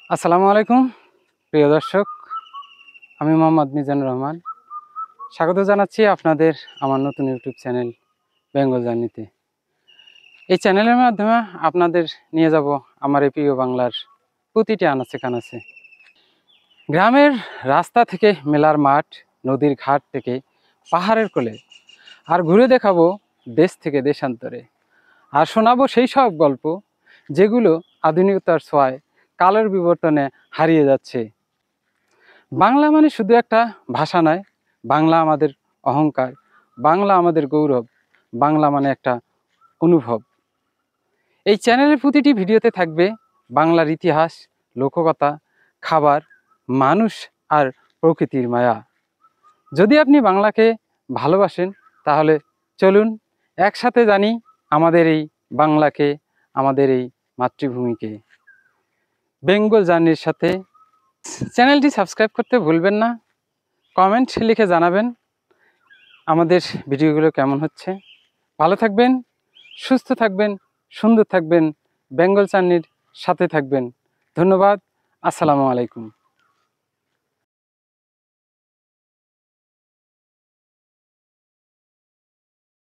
আসসালামু আলাইকুম প্রিয় দর্শক, আমি মোহাম্মদ মিজানুর রহমান। স্বাগত জানাচ্ছি আপনাদের আমার নতুন ইউটিউব চ্যানেল বেঙ্গল জার্নিতে। এই চ্যানেলের মাধ্যমে আপনাদের নিয়ে যাব আমার এই প্রিয় বাংলার প্রতিটি আনাচে কানাচে। গ্রামের রাস্তা থেকে মেলার মাঠ, নদীর ঘাট থেকে পাহাড়ের কোলে, আর ঘুরে দেখাবো দেশ থেকে দেশান্তরে। আর শোনাবো সেই সব গল্প যেগুলো আধুনিকতার ছোঁয়ায় কালের বিবর্তনে হারিয়ে যাচ্ছে। বাংলা মানে শুধু একটা ভাষা নয়, বাংলা আমাদের অহংকার, বাংলা আমাদের গৌরব, বাংলা মানে একটা অনুভব। এই চ্যানেলের প্রতিটি ভিডিওতে থাকবে বাংলার ইতিহাস, লোককথা, খাবার, মানুষ আর প্রকৃতির মায়া। যদি আপনি বাংলাকে ভালোবাসেন তাহলে চলুন একসাথে জানি আমাদের এই বাংলাকে, আমাদের এই মাতৃভূমিকে। বেঙ্গল জার্নির সাথে চ্যানেলটি সাবস্ক্রাইব করতে ভুলবেন না। কমেন্ট লিখে জানাবেন আমাদের ভিডিওগুলো কেমন হচ্ছে। ভালো থাকবেন, সুস্থ থাকবেন, সুন্দর থাকবেন, বেঙ্গল জার্নির সাথে থাকবেন। ধন্যবাদ। আসসালামু আলাইকুম।